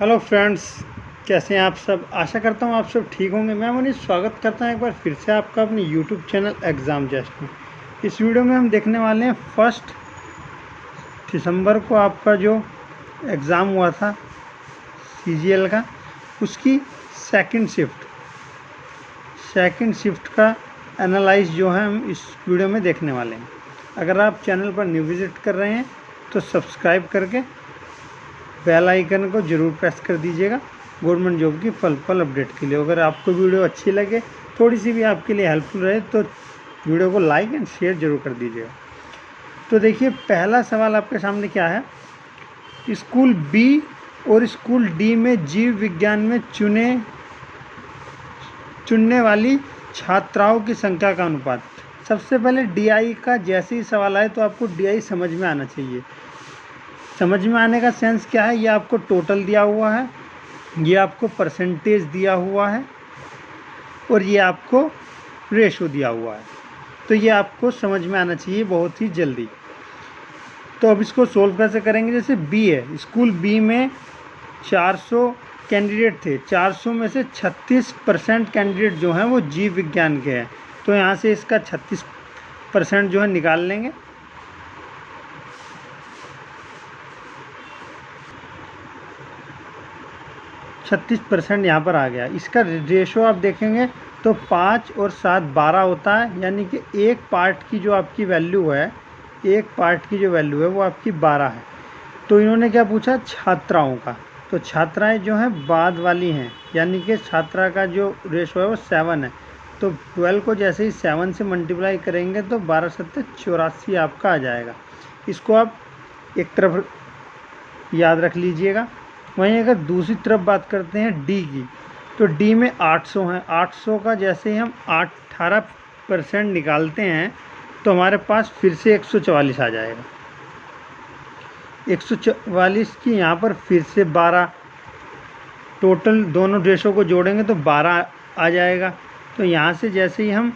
Hello friends, कैसे हैं आप सब। आशा करता हूं आप सब ठीक होंगे। मैं मनीष स्वागत करता हूं एक बार फिर से आपका अपने यूट्यूब चैनल एग्ज़ाम जस्ट में। इस वीडियो में हम देखने वाले हैं 1 दिसंबर को आपका जो एग्ज़ाम हुआ था सीजीएल का, उसकी सेकंड शिफ्ट का एनालाइज जो है हम इस वीडियो में देखने वाले हैं। अगर आप चैनल पर न्यू विजिट कर रहे हैं तो सब्सक्राइब करके बेल आइकन को ज़रूर प्रेस कर दीजिएगा गवर्नमेंट जॉब की पल अपडेट के लिए। अगर आपको वीडियो अच्छी लगे, थोड़ी सी भी आपके लिए हेल्पफुल रहे, तो वीडियो को लाइक एंड शेयर जरूर कर दीजिएगा। तो देखिए, पहला सवाल आपके सामने क्या है। स्कूल बी और स्कूल डी में जीव विज्ञान में चुनने वाली छात्राओं की संख्या का अनुपात। सबसे पहले डीआई का जैसे ही सवाल आए तो आपको डीआई समझ में आना चाहिए। समझ में आने का सेंस क्या है, ये आपको टोटल दिया हुआ है, ये आपको परसेंटेज दिया हुआ है और ये आपको रेशो दिया हुआ है। तो ये आपको समझ में आना चाहिए बहुत ही जल्दी। तो अब इसको सोल्व कैसे करेंगे। जैसे बी है, स्कूल बी में 400 कैंडिडेट थे, 400 में से 36% कैंडिडेट जो हैं वो जीव विज्ञान के हैं। तो यहाँ से इसका 36% जो है निकाल लेंगे। छत्तीस % यहाँ पर आ गया। इसका रेशो आप देखेंगे तो 5 और 7 12 होता है, यानी कि एक पार्ट की जो आपकी वैल्यू है, वो आपकी 12 है। तो इन्होंने क्या पूछा, छात्राओं का। तो छात्राएं जो हैं बाद वाली हैं, यानी कि छात्रा का जो रेशो है वो 7 है। तो 12 को जैसे ही 7 से मल्टीप्लाई करेंगे तो 12 7 84 आपका आ जाएगा। इसको आप एक तरफ याद रख लीजिएगा। वहीं अगर दूसरी तरफ बात करते हैं डी की, तो डी में 800 हैं। 800 का जैसे ही हम 18% निकालते हैं तो हमारे पास फिर से 144 आ जाएगा। 144 की यहाँ पर फिर से 12, टोटल दोनों रेशो को जोड़ेंगे तो 12 आ जाएगा। तो यहाँ से जैसे ही हम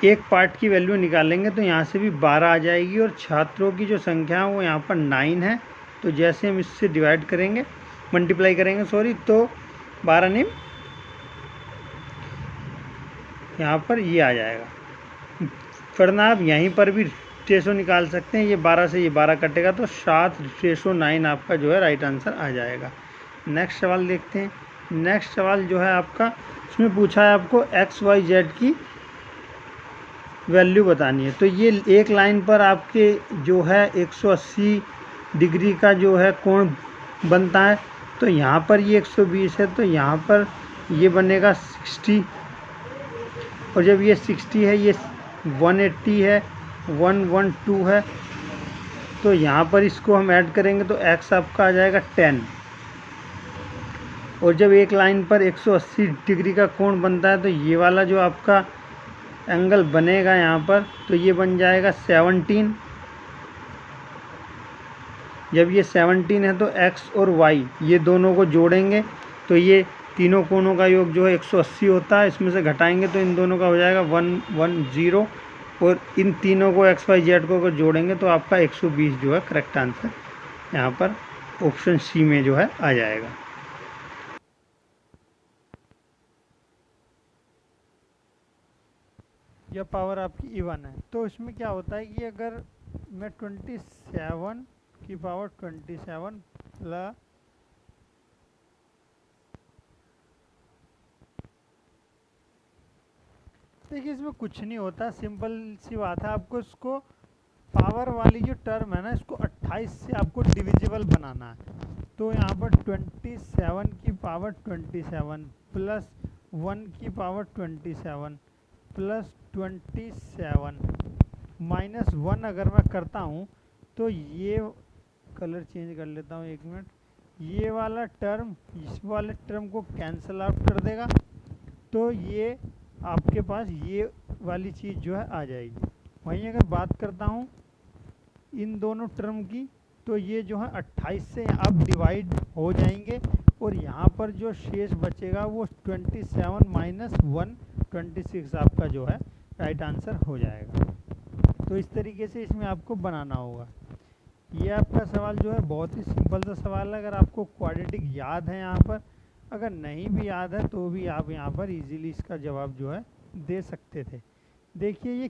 एक पार्ट की वैल्यू निकालेंगे तो यहाँ से भी 12 आ जाएगी। और छात्रों की जो संख्या है वो यहाँ पर 9 है। तो जैसे हम इससे डिवाइड करेंगे, मल्टीप्लाई करेंगे तो 12 नहीं, यहाँ पर ये आ जाएगा। वरना आप यहीं पर भी रेशो निकाल सकते हैं। ये 12 से ये 12 कटेगा तो 7:9 आपका जो है राइट आंसर आ जाएगा। नेक्स्ट सवाल देखते हैं। नेक्स्ट सवाल जो है आपका, उसमें पूछा है आपको XYZ की वैल्यू बतानी है। तो ये एक लाइन पर आपके जो है 180 डिग्री का जो है कोण बनता है। तो यहाँ पर ये 120 है, तो यहाँ पर ये बनेगा 60। और जब ये 60 है, ये 180 है, 112 है, तो यहाँ पर इसको हम ऐड करेंगे तो x आपका आ जाएगा 10। और जब एक लाइन पर 180 डिग्री का कोण बनता है तो ये वाला जो आपका एंगल बनेगा यहाँ पर, तो ये बन जाएगा 17। जब ये 17 है तो x और y ये दोनों को जोड़ेंगे तो ये तीनों कोणों का योग जो है 180 होता है। इसमें से घटाएंगे तो इन दोनों का हो जाएगा 110। और इन तीनों को XYZ को अगर जोड़ेंगे तो आपका 120 जो है करेक्ट आंसर यहाँ पर ऑप्शन सी में जो है आ जाएगा। यह पावर आपकी इवन है। तो इसमें क्या होता है कि अगर मैं 27 की पावर 27 प्लस देखिए, इसमें कुछ नहीं होता, सिंपल सी बात है। आपको इसको पावर वाली जो टर्म है ना, इसको 28 से आपको डिविजिबल बनाना है। तो यहाँ पर 27 की पावर 27 प्लस 1 की पावर 27 प्लस 27 माइनस 1 अगर मैं करता हूँ तो ये कलर चेंज कर लेता हूँ, 1 मिनट। ये वाला टर्म इस वाले टर्म को कैंसिल आउट कर देगा, तो ये आपके पास ये वाली चीज़ जो है आ जाएगी। वहीं अगर बात करता हूँ इन दोनों टर्म की, तो ये जो है 28 से अब डिवाइड हो जाएंगे और यहाँ पर जो शेष बचेगा वो 27 माइनस 1 26 आपका जो है राइट आंसर हो जाएगा। तो इस तरीके से इसमें आपको बनाना होगा। ये आपका सवाल जो है बहुत ही सिंपल सा सवाल है। अगर आपको क्वाड्रेटिक याद है यहाँ पर, अगर नहीं भी याद है तो भी आप यहाँ पर इजीली इसका जवाब जो है दे सकते थे। देखिए ये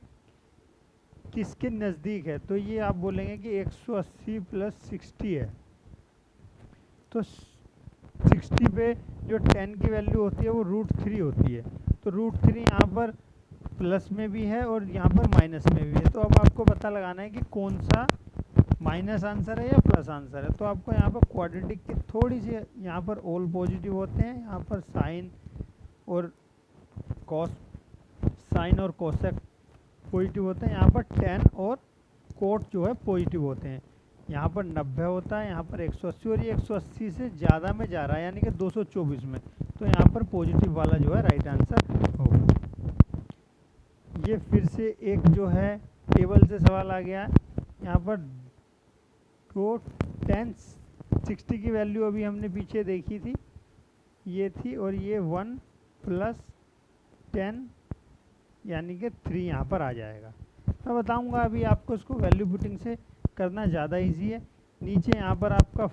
किसके नज़दीक है, तो ये आप बोलेंगे कि 180 प्लस 60 है, तो 60 पे जो 10 की वैल्यू होती है वो √3 होती है। तो √3 यहाँ पर प्लस में भी है और यहाँ पर माइनस में भी है। तो अब आपको पता लगाना है कि कौन सा माइनस आंसर है या प्लस आंसर है। तो आपको यहाँ पर क्वाड्रेटिक की थोड़ी सी, यहाँ पर ऑल पॉजिटिव होते हैं, यहाँ पर साइन और कॉस, साइन और कोसेक पॉजिटिव होते हैं, यहाँ पर टेन और कोट जो है पॉजिटिव होते हैं। यहाँ पर 90 होता है, यहाँ पर 180, और ये 180 से ज़्यादा में जा रहा है यानी कि 224 में, तो यहाँ पर पॉजिटिव वाला जो है राइट आंसर होगा। ये फिर से एक जो है टेबल से सवाल आ गया है। यहाँ पर तो 10 60 की वैल्यू अभी हमने पीछे देखी थी, ये थी, और ये 1 प्लस 10 यानी कि 3 यहाँ पर आ जाएगा। मैं बताऊंगा अभी आपको इसको वैल्यू पुटिंग से करना ज़्यादा इजी है। नीचे यहाँ पर आपका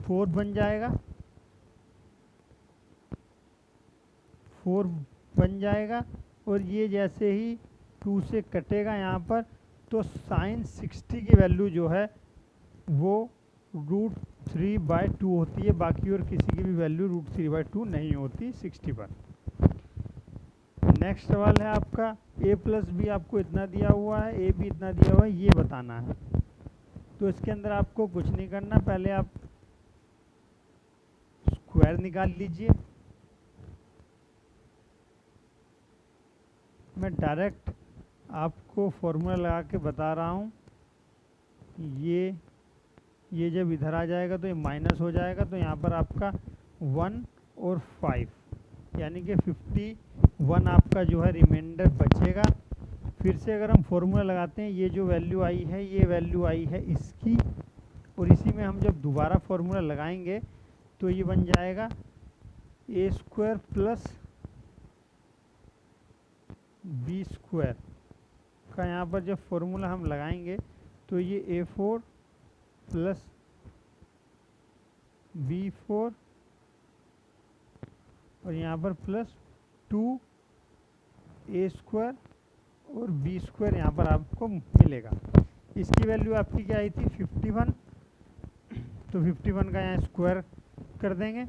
4 बन जाएगा, 4 बन जाएगा, और ये जैसे ही 2 से कटेगा यहाँ पर, तो साइन 60 की वैल्यू जो है वो √3/2 होती है। बाकी और किसी की भी वैल्यू √3/2 नहीं होती 60 पर। नेक्स्ट सवाल है आपका a प्लस बी, आपको इतना दिया हुआ है, a भी इतना दिया हुआ है, ये बताना है। तो इसके अंदर आपको कुछ नहीं करना, पहले आप स्क्वायर निकाल लीजिए। मैं डायरेक्ट आपको फॉर्मूला लगा के बता रहा हूँ। ये जब इधर आ जाएगा तो ये माइनस हो जाएगा, तो यहाँ पर आपका 1 और 5 यानी कि 51 आपका जो है रिमाइंडर बचेगा। फिर से अगर हम फॉर्मूला लगाते हैं, ये जो वैल्यू आई है ये वैल्यू आई है इसकी, और इसी में हम जब दोबारा फॉर्मूला लगाएंगे तो ये बन जाएगा a² प्लस b² का। यहाँ पर जब फॉर्मूला हम लगाएंगे तो ये a4 प्लस b4 और यहाँ पर प्लस 2a² और b² यहाँ पर आपको मिलेगा। इसकी वैल्यू आपकी क्या आई थी 51, तो 51 का यहाँ स्क्वायर कर देंगे।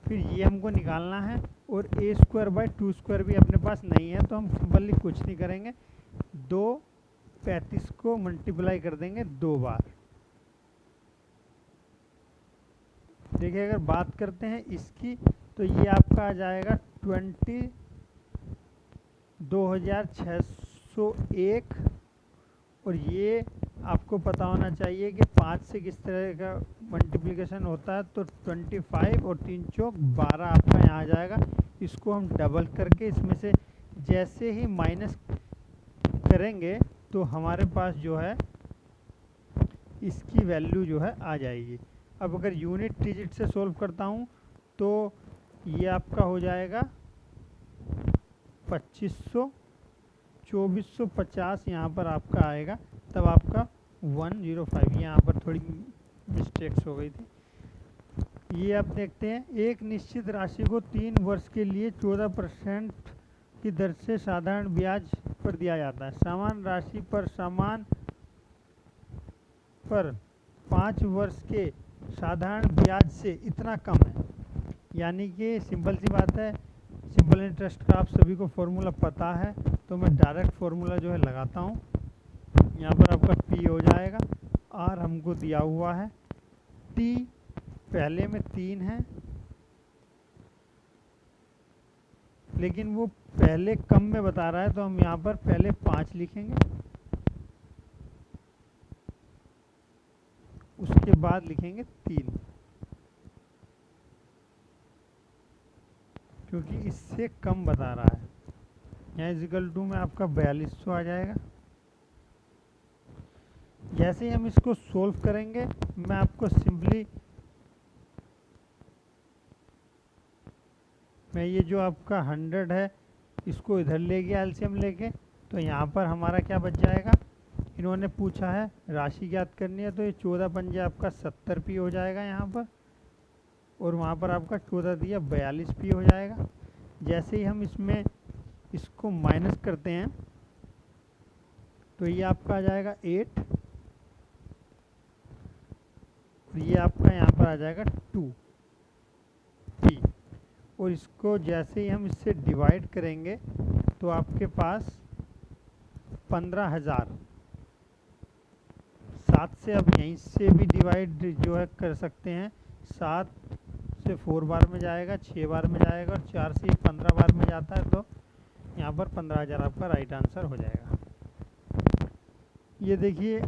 फिर ये हमको निकालना है, और a²/2² भी अपने पास नहीं है, तो हम सिंपली कुछ नहीं करेंगे, 35 को मल्टीप्लाई कर देंगे 2 बार। देखिए अगर बात करते हैं इसकी, तो ये आपका आ जाएगा 22,601, और ये आपको पता होना चाहिए कि 5 से किस तरह का मल्टीप्लिकेशन होता है। तो 25 और 3 चौक 12 आपका यहाँ आ जाएगा। इसको हम डबल करके इसमें से जैसे ही माइनस करेंगे तो हमारे पास जो है इसकी वैल्यू जो है आ जाएगी। अब अगर यूनिट डिजिट से सॉल्व करता हूँ तो ये आपका हो जाएगा 2500, 2450 यहाँ पर आपका आएगा, तब आपका 105। यहाँ पर थोड़ी मिस्टेक्स हो गई थी। ये आप देखते हैं, एक निश्चित राशि को 3 वर्ष के लिए 14% की दर से साधारण ब्याज पर दिया जाता है। समान राशि पर 5 वर्ष के साधारण ब्याज से इतना कम है। यानी कि सिंपल सी बात है, सिंपल इंटरेस्ट का आप सभी को फॉर्मूला पता है, तो मैं डायरेक्ट फॉर्मूला जो है लगाता हूँ। यहाँ पर आपका P हो जाएगा, R हमको दिया हुआ है, T पहले में 3 है, लेकिन वो पहले कम में बता रहा है, तो हम यहाँ पर पहले 5 लिखेंगे, उसके बाद लिखेंगे 3, क्योंकि इससे कम बता रहा है। यहाँ इक्वल टू में आपका 4200 आ जाएगा। जैसे ही हम इसको सोल्व करेंगे, मैं आपको सिंपली, मैं ये जो आपका 100 है इसको इधर ले गया एलसीएम लेके, तो यहाँ पर हमारा क्या बच जाएगा इन्होंने पूछा है राशि ज्ञात करनी है, तो ये 14 पंजे आपका 70 पी हो जाएगा यहाँ पर, और वहाँ पर आपका 14 दिया 42 पी हो जाएगा। जैसे ही हम इसमें इसको माइनस करते हैं तो ये आपका आ जाएगा 8, और ये आपका यहाँ पर आ जाएगा 2 पी। और इसको जैसे ही हम इससे डिवाइड करेंगे तो आपके पास 15,000, 7 से अब यहीं से भी डिवाइड जो है कर सकते हैं, 7 से 4 बार में जाएगा, 6 बार में जाएगा, और 4 से 15 बार में जाता है, तो यहाँ पर 15,000 आपका राइट आंसर हो जाएगा। ये देखिए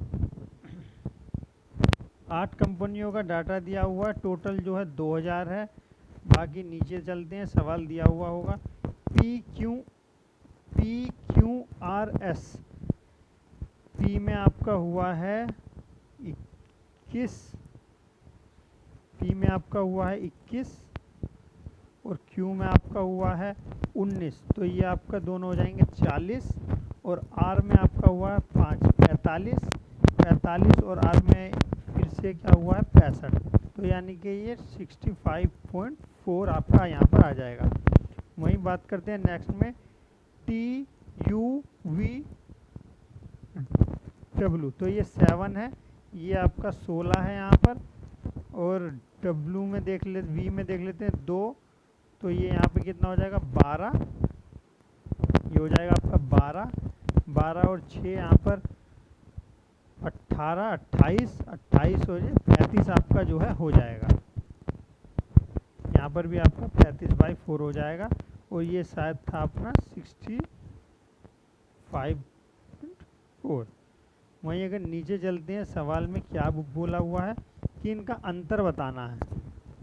8 कंपनियों का डाटा दिया हुआ है, टोटल जो है 2000 है। बाकी नीचे चलते हैं, सवाल दिया हुआ होगा PQRS। पी में आपका हुआ है 21, पी में आपका हुआ है 21, और क्यू में आपका हुआ है 19, तो ये आपका दोनों हो जाएंगे 40, और आर में आपका हुआ है 45, और आर में फिर से क्या हुआ है 65, तो यानी कि ये 65.4 आपका यहाँ पर आ जाएगा। वहीं बात करते हैं नेक्स्ट में TUVW, तो ये 7 है, ये आपका 16 है यहाँ पर, और W में देख ले, V में देख लेते हैं 2, तो ये यहाँ पे कितना हो जाएगा 12, ये हो जाएगा आपका 12 और 6 यहाँ पर 18, 28 हो जाए 35 आपका जो है हो जाएगा। यहाँ पर भी आपका 35/4 हो जाएगा, और ये शायद था अपना 65.4। वहीं अगर नीचे चलते हैं, सवाल में क्या बोला हुआ है कि इनका अंतर बताना है,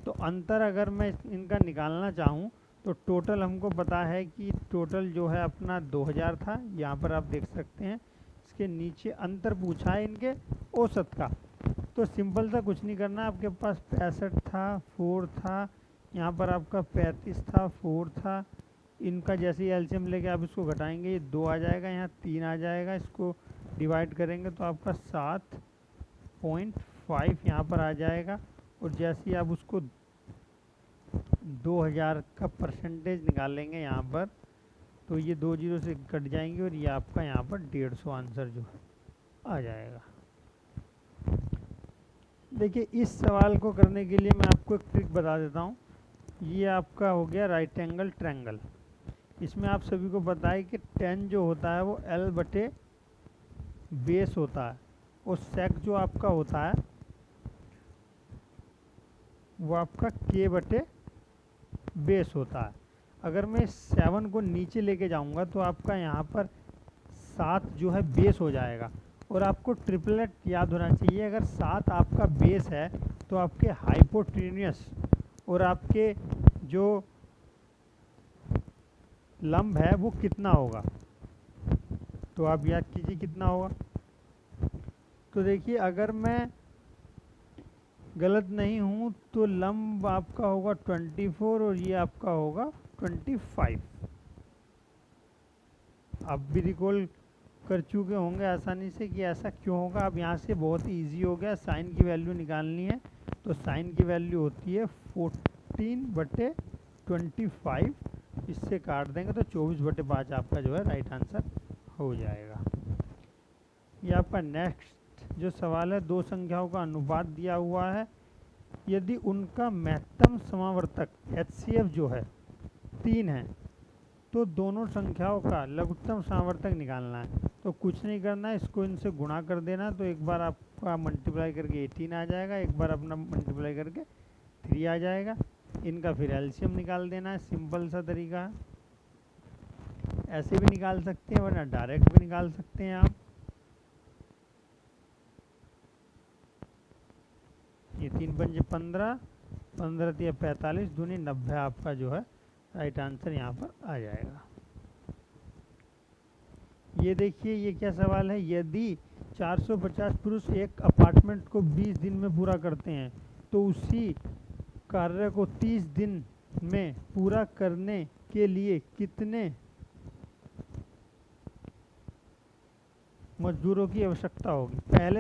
तो अंतर अगर मैं इनका निकालना चाहूँ तो टोटल हमको पता है कि टोटल जो है अपना 2000 था, यहाँ पर आप देख सकते हैं। इसके नीचे अंतर पूछा है इनके औसत का, तो सिंपल सा कुछ नहीं करना, आपके पास 65 था, 4 था, यहाँ पर आपका 35 था, 4 था, इनका जैसे ही एलसीएम लेके आप इसको घटाएंगे, ये 2 आ जाएगा, यहाँ 3 आ जाएगा, इसको डिवाइड करेंगे तो आपका 7.5 यहाँ पर आ जाएगा। और जैसे ही आप उसको 2000 का परसेंटेज निकालेंगे यहाँ पर, तो ये 2 जीरो से कट जाएंगे, और ये आपका यहाँ पर 150 आंसर जो आ जाएगा। देखिए इस सवाल को करने के लिए मैं आपको एक ट्रिक बता देता हूँ। ये आपका हो गया राइट एंगल ट्रायंगल। इसमें आप सभी को पता है कि tan जो होता है वो L बटे बेस होता है, और sec जो आपका होता है वो आपका K बटे बेस होता है। अगर मैं 7 को नीचे लेके जाऊंगा तो आपका यहाँ पर 7 जो है बेस हो जाएगा, और आपको ट्रिपलेट याद होना चाहिए। अगर 7 आपका बेस है तो आपके हाइपोटेन्यूस और आपके जो लंब है वो कितना होगा, तो आप याद कीजिए कितना होगा। तो देखिए अगर मैं गलत नहीं हूँ तो लंब आपका होगा 24, और ये आपका होगा 25। आप भी रिकॉल कर चुके होंगे आसानी से कि ऐसा क्यों होगा। अब यहाँ से बहुत ही ईजी हो गया, साइन की वैल्यू निकालनी है, तो साइन की वैल्यू होती है 14/25, इससे काट देंगे तो 24/5 आपका जो है राइट आंसर हो जाएगा। ये आपका नेक्स्ट जो सवाल है, दो संख्याओं का अनुपात दिया हुआ है, यदि उनका महत्तम समावर्तक HCF जो है 3 है तो दोनों संख्याओं का लघुत्तम समावर्तक निकालना है। तो कुछ नहीं करना है, इसको इनसे गुणा कर देना, तो एक बार आपका मल्टीप्लाई करके 18 आ जाएगा, एक बार अपना मल्टीप्लाई करके 3 आ जाएगा। इनका फिर एलसीएम निकाल देना है, सिंपल सा तरीका है। ऐसे भी निकाल सकते हैं वरना डायरेक्ट भी निकाल सकते हैं आप। ये 3 पंजे 15, 15 तिया 45, दूनी 90 आपका जो है राइट आंसर यहाँ पर आ जाएगा। ये देखिए ये क्या सवाल है, यदि 450 पुरुष एक अपार्टमेंट को 20 दिन में पूरा करते हैं तो उसी कार्य को 30 दिन में पूरा करने के लिए कितने मजदूरों की आवश्यकता होगी।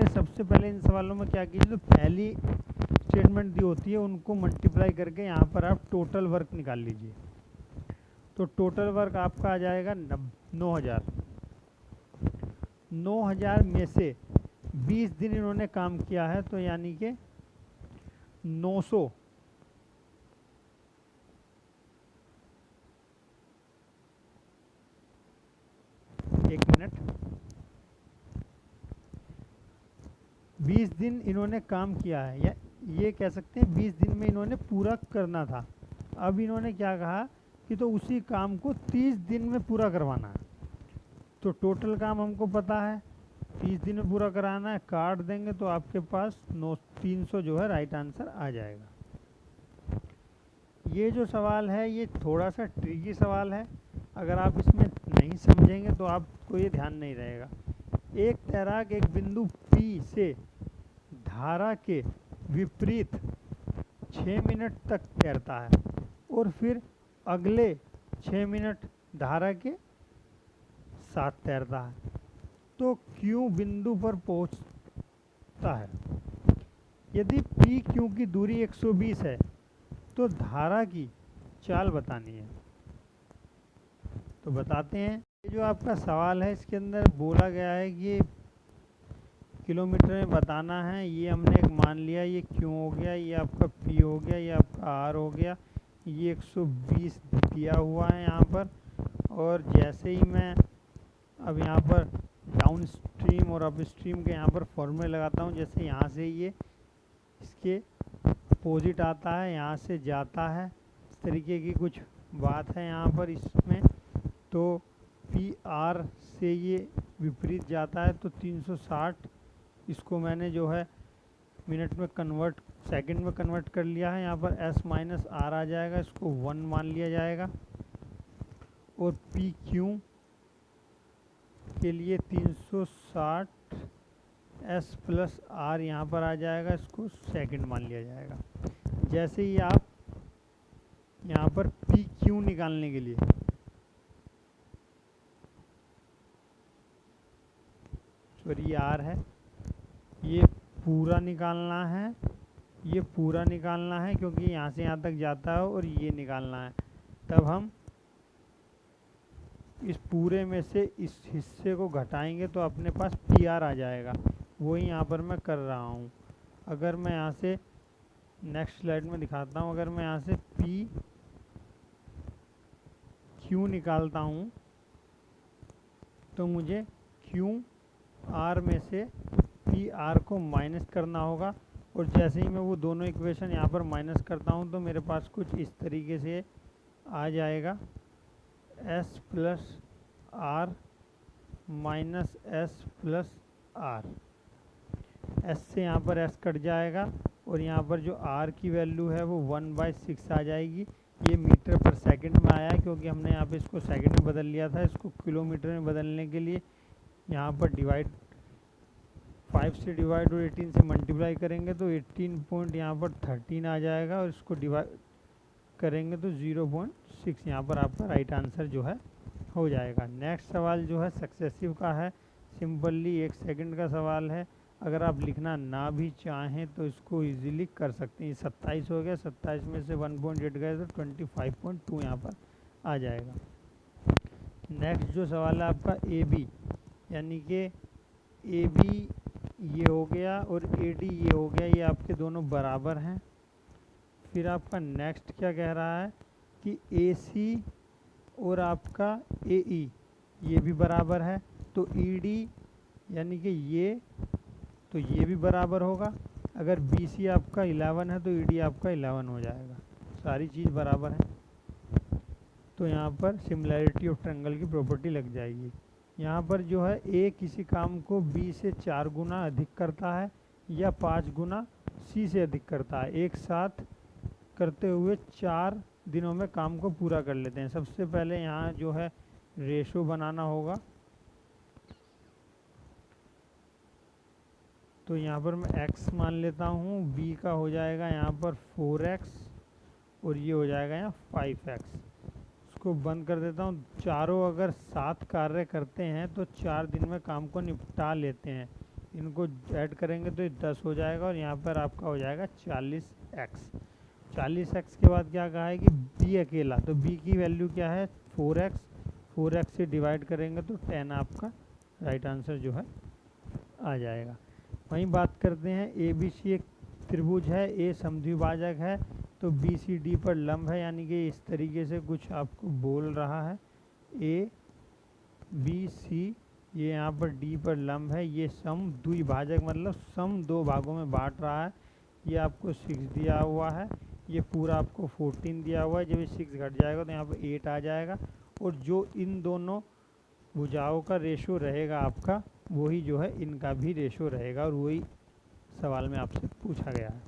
सबसे पहले इन सवालों में क्या कीजिए, तो पहली स्टेटमेंट दी होती है उनको मल्टीप्लाई करके यहाँ पर आप टोटल वर्क निकाल लीजिए। तो टोटल वर्क आपका आ जाएगा 9,000। 9,000 में से 20 दिन इन्होंने काम किया है, तो यानी कि 900। एक मिनट, 20 दिन इन्होंने काम किया है, या ये कह सकते हैं 20 दिन में इन्होंने पूरा करना था। अब इन्होंने क्या कहा कि तो उसी काम को 30 दिन में पूरा करवाना है। तो टोटल काम हमको पता है 30 दिन में पूरा कराना है, काट देंगे तो आपके पास 300 जो है राइट आंसर आ जाएगा। ये जो सवाल है ये थोड़ा सा ट्रिकी सवाल है, अगर आप इसमें नहीं समझेंगे तो आपको ये ध्यान नहीं रहेगा। एक तैराक एक बिंदु P से धारा के विपरीत 6 मिनट तक तैरता है और फिर अगले 6 मिनट धारा के साथ तैरता है, तो Q बिंदु पर पहुंचता है। यदि P Q की दूरी 120 है तो धारा की चाल बतानी है। तो बताते हैं, ये जो आपका सवाल है इसके अंदर बोला गया है कि ये किलोमीटर में बताना है। ये हमने एक मान लिया, ये Q हो गया, ये आपका P हो गया, ये आपका R हो गया, ये 120 दिया हुआ है यहाँ पर। और जैसे ही मैं अब यहाँ पर डाउन स्ट्रीम और अप स्ट्रीम के यहाँ पर फॉर्मूले लगाता हूँ, जैसे यहाँ से ये इसके अपोजिट आता है, यहाँ से जाता है, इस तरीके की कुछ बात है यहाँ पर इसमें। तो PR से ये विपरीत जाता है, तो 360 इसको मैंने जो है मिनट में कन्वर्ट, सेकंड में कन्वर्ट कर लिया है। यहाँ पर S माइनस R आ जाएगा, इसको 1 मान लिया जाएगा। और PQ के लिए 360 S प्लस R यहाँ पर आ जाएगा, इसको सेकंड मान लिया जाएगा। जैसे ही आप यहाँ पर PQ निकालने के लिए ये R है, ये पूरा निकालना है, ये पूरा निकालना है क्योंकि यहाँ से यहाँ तक जाता है, और ये निकालना है। तब हम इस पूरे में से इस हिस्से को घटाएंगे तो अपने पास PR आ जाएगा। वही यहाँ पर मैं कर रहा हूँ। अगर मैं यहाँ से नेक्स्ट स्लाइड में दिखाता हूँ, अगर मैं यहाँ से PQ निकालता हूँ तो मुझे QR में से PR को माइनस करना होगा। और जैसे ही मैं वो दोनों इक्वेशन यहाँ पर माइनस करता हूँ तो मेरे पास कुछ इस तरीके से आ जाएगा, S plus R minus S plus R। S से यहाँ पर S कट जाएगा और यहाँ पर जो R की वैल्यू है वो 1/6 आ जाएगी। ये मीटर पर सेकंड में आया क्योंकि हमने यहाँ पे इसको सेकंड में बदल लिया था। इसको किलोमीटर में बदलने के लिए यहाँ पर 5 से डिवाइड और 18 से मल्टीप्लाई करेंगे तो 18 पॉइंट यहाँ पर 13 आ जाएगा, और इसको डिवाइड करेंगे तो 0.6 यहाँ पर आपका राइट आंसर जो है हो जाएगा। नेक्स्ट सवाल जो है सक्सेसिव का है, सिंपली 1 सेकंड का सवाल है। अगर आप लिखना ना भी चाहें तो इसको इजीली कर सकते हैं। 27 हो गया, 27 में से 1.8 गए तो 25.2 यहाँ पर आ जाएगा। नेक्स्ट जो सवाल है आपका AB, यानी कि AB ये हो गया और AD ये हो गया, ये आपके दोनों बराबर हैं। फिर आपका नेक्स्ट क्या कह रहा है कि AC और आपका AE ये भी बराबर है, तो ED यानी कि ये भी बराबर होगा। अगर BC आपका 11 है तो ED आपका 11 हो जाएगा, सारी चीज़ बराबर है। तो यहाँ पर सिमिलैरिटी ऑफ ट्रायंगल की प्रॉपर्टी लग जाएगी। यहाँ पर जो है A किसी काम को B से 4 गुना अधिक करता है या 5 गुना C से अधिक करता है, एक साथ करते हुए 4 दिनों में काम को पूरा कर लेते हैं। सबसे पहले यहाँ जो है रेशो बनाना होगा, तो यहाँ पर मैं x मान लेता हूँ, B का हो जाएगा यहाँ पर 4x और ये हो जाएगा यहाँ 5x। इसको बंद कर देता हूँ। चारों अगर 7 कार्य करते हैं तो 4 दिन में काम को निपटा लेते हैं। इनको ऐड करेंगे तो ये 10 हो जाएगा और यहाँ पर आपका हो जाएगा 40x। 40x के बाद क्या कहा है कि b अकेला, तो b की वैल्यू क्या है 4x। 4x से डिवाइड करेंगे तो 10 आपका राइट आंसर जो है आ जाएगा। वहीं बात करते हैं ए बी सी एक त्रिभुज है, ए समद्विभाजक है तो बी सी डी पर लंब है, यानी कि इस तरीके से कुछ आपको बोल रहा है। ए बी सी ये यहाँ पर डी पर लंब है, ये समद्विभाजक मतलब सम दो भागों में बांट रहा है। ये आपको 6 दिया हुआ है, ये पूरा आपको 14 दिया हुआ है। जब ये 6 घट जाएगा तो यहाँ पर 8 आ जाएगा और जो इन दोनों भुजाओं का रेशो रहेगा आपका, वही जो है इनका भी रेशो रहेगा और वही सवाल में आपसे पूछा गया है,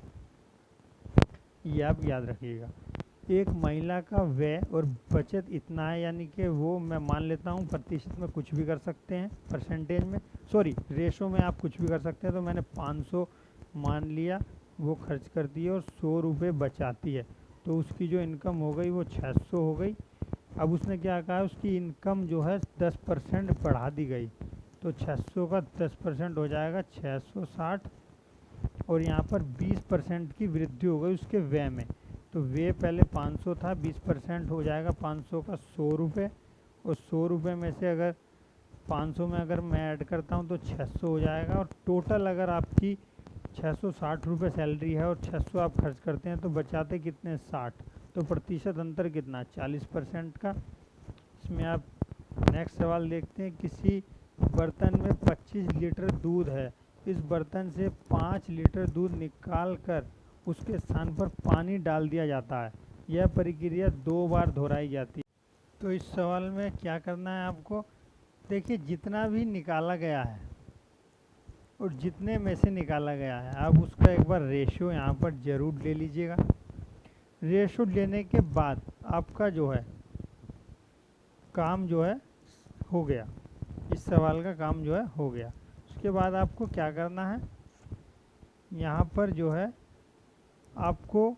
ये आप याद रखिएगा। एक महिला का व्यय और बचत इतना है, यानी कि वो मैं मान लेता हूँ प्रतिशत में कुछ भी कर सकते हैं, परसेंटेज में सॉरी रेशो में आप कुछ भी कर सकते हैं। तो मैंने 500 मान लिया, वो खर्च करती है और 100 रुपये बचाती है, तो उसकी जो इनकम हो गई वो 600 हो गई। अब उसने क्या कहा है, उसकी इनकम जो है 10% बढ़ा दी गई, तो 600 का 10% हो जाएगा 660 और यहाँ पर 20% की वृद्धि हो गई उसके व्यय में। तो व्यय पहले 500 था, 20% हो जाएगा 500 का 100 रुपये और 100 रुपये में से अगर 500 में अगर मैं ऐड करता हूँ तो 600 हो जाएगा। और टोटल अगर आपकी 660 रुपये सैलरी है और 600 आप खर्च करते हैं तो बचाते कितने 60, तो प्रतिशत अंतर कितना 40% का। इसमें आप नेक्स्ट सवाल देखते हैं। किसी बर्तन में 25 लीटर दूध है, इस बर्तन से 5 लीटर दूध निकाल कर उसके स्थान पर पानी डाल दिया जाता है, यह प्रक्रिया 2 बार दोहराई जाती है। तो इस सवाल में क्या करना है आपको, देखिए जितना भी निकाला गया है और जितने में से निकाला गया है आप उसका एक बार रेशो यहाँ पर ज़रूर ले लीजिएगा। रेशो लेने के बाद आपका जो है काम जो है हो गया, इस सवाल का काम जो है हो गया। उसके बाद आपको क्या करना है, यहाँ पर जो है आपको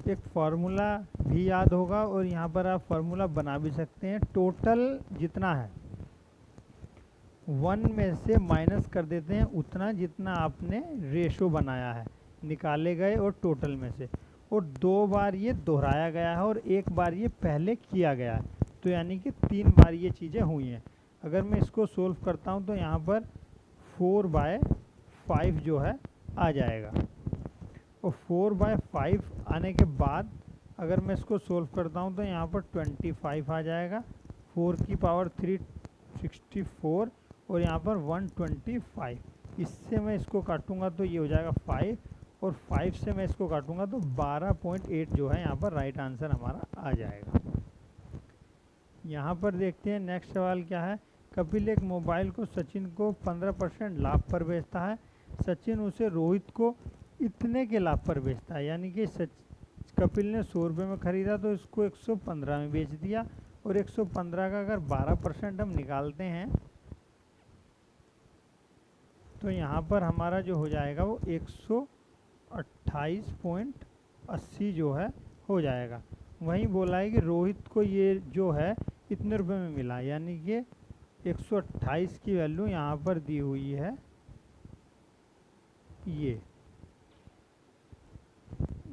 एक फार्मूला भी याद होगा और यहाँ पर आप फार्मूला बना भी सकते हैं। टोटल जितना है 1 में से माइनस कर देते हैं उतना जितना आपने रेशो बनाया है, निकाले गए और टोटल में से, और 2 बार ये दोहराया गया है और 1 बार ये पहले किया गया है, तो यानी कि 3 बार ये चीज़ें हुई हैं। अगर मैं इसको सोल्व करता हूँ तो यहाँ पर 4/5 जो है आ जाएगा और 4/5 आने के बाद अगर मैं इसको सोल्व करता हूँ तो यहाँ पर 25 आ जाएगा। 4 की पावर 3 64 और यहाँ पर 125। इससे मैं इसको काटूंगा तो ये हो जाएगा 5 और 5 से मैं इसको काटूंगा तो 12.8 जो है यहाँ पर राइट आंसर हमारा आ जाएगा। यहाँ पर देखते हैं नेक्स्ट सवाल क्या है। कपिल एक मोबाइल को सचिन को 15% लाभ पर बेचता है, सचिन उसे रोहित को इतने के लाभ पर बेचता है, यानी कि कपिल ने 100 रुपये में ख़रीदा तो इसको 115 में बेच दिया और 115 का अगर 12% हम निकालते हैं तो यहाँ पर हमारा जो हो जाएगा वो 128.80 जो है हो जाएगा। वहीं बोला है कि रोहित को ये जो है इतने रुपए में मिला, यानी कि 128 की वैल्यू यहाँ पर दी हुई है, ये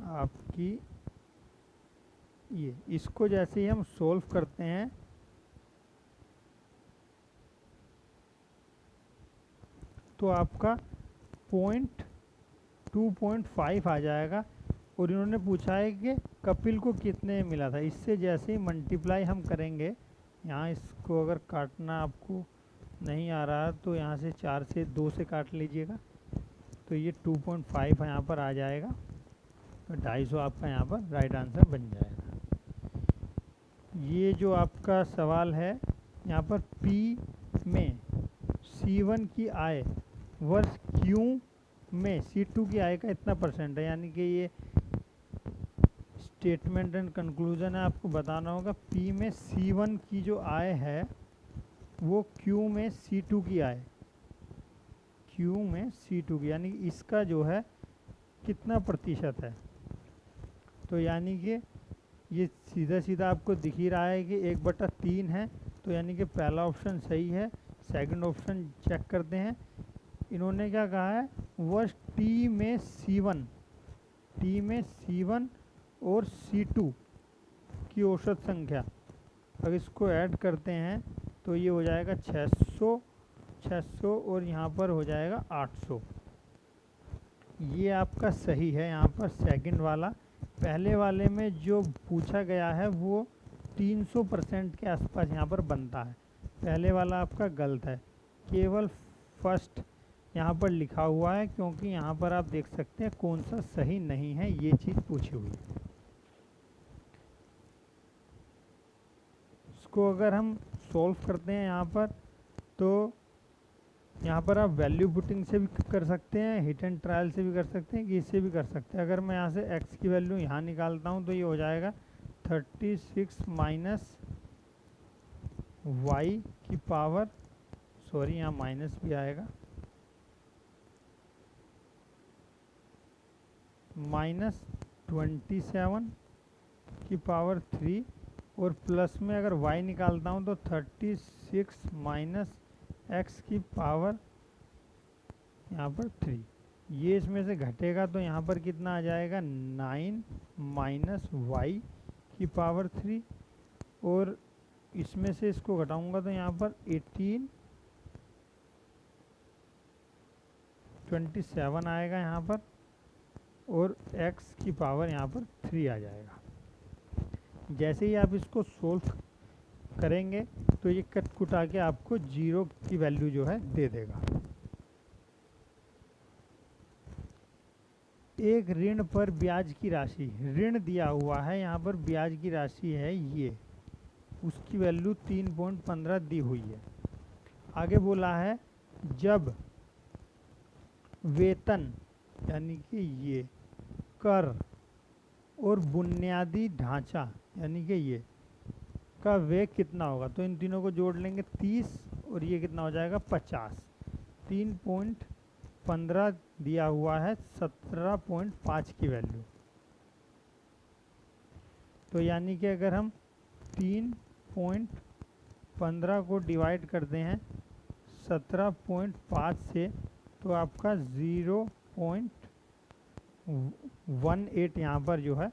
आपकी ये इसको जैसे ही हम सोल्व करते हैं तो आपका 2.5 आ जाएगा। और इन्होंने पूछा है कि कपिल को कितने मिला था, इससे जैसे ही मल्टीप्लाई हम करेंगे, यहाँ इसको अगर काटना आपको नहीं आ रहा तो यहाँ से 4 से 2 से काट लीजिएगा तो ये 2.5 यहाँ पर आ जाएगा, तो 250 आपका यहाँ पर राइट आंसर बन जाएगा। ये जो आपका सवाल है यहाँ पर P में C1 की आय वर्ष Q में C2 की आय का इतना परसेंट है, यानी कि ये स्टेटमेंट एंड कंक्लूजन है, आपको बताना होगा। P में C1 की जो आय है वो Q में C2 की आय, Q में C2 की, यानी कि इसका जो है कितना प्रतिशत है, तो यानी कि ये सीधा सीधा आपको दिख ही रहा है कि 1/3 है, तो यानी कि पहला ऑप्शन सही है। सेकंड ऑप्शन चेक करते हैं। इन्होंने क्या कहा है, वह टी में C1 और C2 की औसत संख्या, अगर इसको ऐड करते हैं तो ये हो जाएगा 600 और यहाँ पर हो जाएगा 800। ये आपका सही है यहाँ पर सेकंड वाला। पहले वाले में जो पूछा गया है वो 300% के आसपास यहाँ पर बनता है। पहले वाला आपका गलत है, केवल फर्स्ट यहाँ पर लिखा हुआ है, क्योंकि यहाँ पर आप देख सकते हैं कौन सा सही नहीं है, ये चीज़ पूछी हुई है। इसको अगर हम सॉल्व करते हैं यहाँ पर, तो यहाँ पर आप वैल्यू पुटिंग से भी कर सकते हैं, हिट एंड ट्रायल से भी कर सकते हैं, कि इससे भी कर सकते हैं। अगर मैं यहाँ से x की वैल्यू यहाँ निकालता हूँ तो ये हो जाएगा 36 माइनस y की पावर, सॉरी यहाँ माइनस भी आएगा, -27 की पावर 3, और प्लस में अगर y निकालता हूँ तो 36 माइनस x की पावर यहाँ पर 3। ये इसमें से घटेगा तो यहाँ पर कितना आ जाएगा, 9 माइनस y की पावर 3, और इसमें से इसको घटाऊंगा तो यहाँ पर 27 आएगा यहाँ पर, और x की पावर यहाँ पर 3 आ जाएगा। जैसे ही आप इसको सोल्व करेंगे तो ये कट कुटा के आपको 0 की वैल्यू जो है दे देगा। एक ऋण पर ब्याज की राशि, ऋण दिया हुआ है, यहाँ पर ब्याज की राशि है ये, उसकी वैल्यू 3.15 दी हुई है। आगे बोला है जब वेतन यानी कि ये कर और बुनियादी ढांचा यानी कि ये का व्यय कितना होगा, तो इन तीनों को जोड़ लेंगे 30, और ये कितना हो जाएगा 50। 3.15 दिया हुआ है, 17.5 की वैल्यू, तो यानी कि अगर हम 3.15 को डिवाइड करते हैं 17.5 से, तो आपका 0.18 यहाँ पर जो है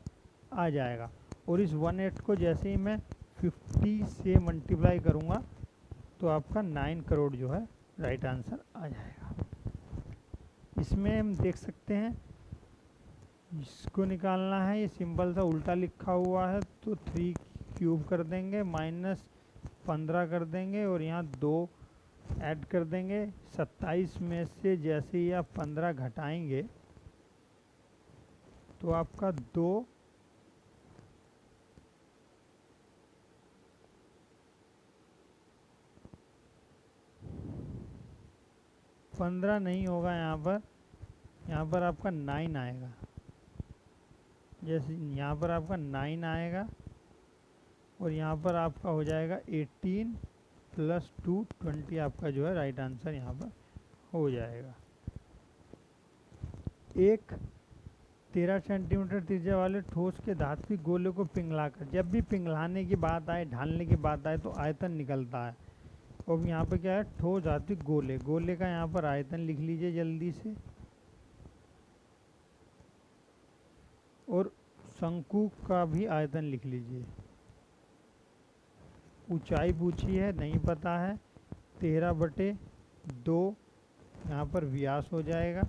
आ जाएगा। और इस 18 को जैसे ही मैं 50 से मल्टीप्लाई करूँगा तो आपका 9 करोड़ जो है राइट आंसर आ जाएगा। इसमें हम देख सकते हैं, इसको निकालना है, ये सिंपल सा उल्टा लिखा हुआ है, तो 3 क्यूब कर देंगे, -15 कर देंगे, और यहाँ 2 ऐड कर देंगे। 27 में से जैसे ही आप 15 घटाएंगे तो आपका 15 नहीं होगा, यहाँ पर आपका 9 आएगा। जैसे यहाँ पर आपका 9 आएगा, और यहाँ पर आपका हो जाएगा 18 + 2 20, आपका जो है राइट आंसर यहाँ पर हो जाएगा। एक 13 सेंटीमीटर त्रिज्या वाले ठोस के धात्विक गोले को पिघलाकर, जब भी पिघलाने की बात आए, ढालने की बात आए, तो आयतन निकलता है। और यहाँ पे क्या है, ठोस धात्विक गोले, गोले का यहाँ पर आयतन लिख लीजिए जल्दी से, और शंकु का भी आयतन लिख लीजिए। ऊंचाई पूछी है, नहीं पता है, 13/2 यहाँ पर व्यास हो जाएगा।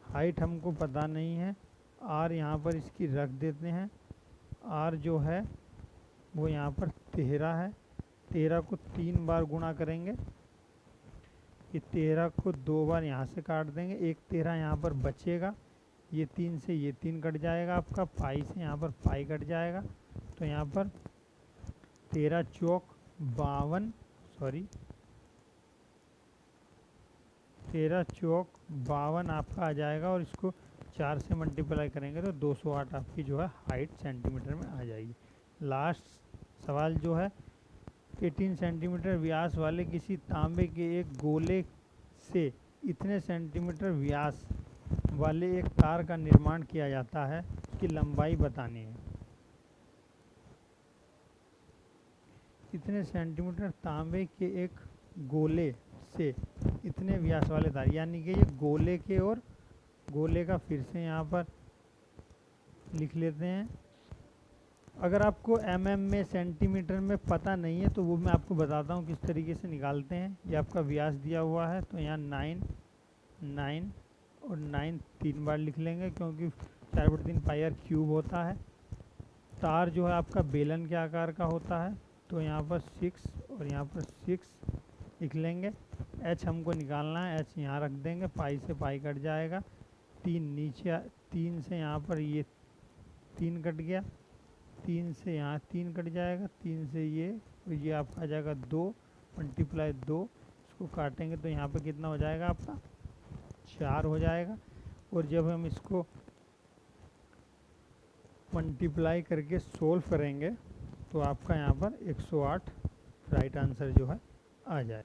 हाइट हमको पता नहीं है, आर यहाँ पर इसकी रख देते हैं। आर जो है वो यहाँ पर 13 है, 13 को 3 बार गुणा करेंगे, ये 13 को 2 बार यहाँ से काट देंगे, एक 13 यहाँ पर बचेगा, ये 3 से ये 3 कट जाएगा, आपका पाई से यहाँ पर पाई कट जाएगा, तो यहाँ पर 13 चौक 52, सॉरी 13 चौक 52 आपका आ जाएगा, और इसको 4 से मल्टीप्लाई करेंगे तो 208 आपकी जो है हाइट सेंटीमीटर में आ जाएगी। लास्ट सवाल जो है, 18 सेंटीमीटर व्यास वाले किसी तांबे के एक गोले से इतने सेंटीमीटर व्यास वाले एक तार का निर्माण किया जाता है, उसकी लंबाई बतानी है। इतने सेंटीमीटर तांबे के एक गोले से इतने व्यास वाले तार, यानी कि ये गोले के, और गोले का फिर से यहाँ पर लिख लेते हैं। अगर आपको में सेंटीमीटर में पता नहीं है तो वो मैं आपको बताता हूँ किस तरीके से निकालते हैं। ये आपका व्यास दिया हुआ है, तो यहाँ 9 9 और 9 3 बार लिख लेंगे, क्योंकि 4/3 पाई आर क्यूब होता है। तार जो है आपका बेलन के आकार का होता है, तो यहाँ पर 6 और यहाँ पर 6 लिख लेंगे। एच हमको निकालना है, एच यहाँ रख देंगे, पाई से पाई कट जाएगा, 3 नीचे, 3 से यहाँ पर ये 3 कट गया, 3 से यहाँ 3 कट जाएगा, 3 से ये, और ये आपका आ जाएगा 2 मल्टीप्लाई 2, इसको काटेंगे तो यहाँ पे कितना हो जाएगा आपका 4 हो जाएगा। और जब हम इसको मल्टीप्लाई करके सोल्व करेंगे तो आपका यहाँ पर 108 राइट आंसर जो है आ जाए।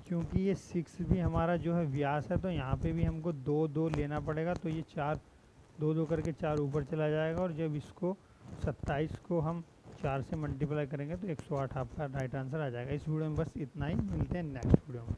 क्योंकि ये 6 भी हमारा जो है व्यास है, तो यहाँ पे भी हमको 2 2 लेना पड़ेगा, तो ये 4 2 2 करके 4 ऊपर चला जाएगा। और जब इसको 27 को हम 4 से मल्टीप्लाई करेंगे तो 108 आपका राइट आंसर आ जाएगा। इस वीडियो में बस इतना ही, मिलते हैं नेक्स्ट वीडियो में।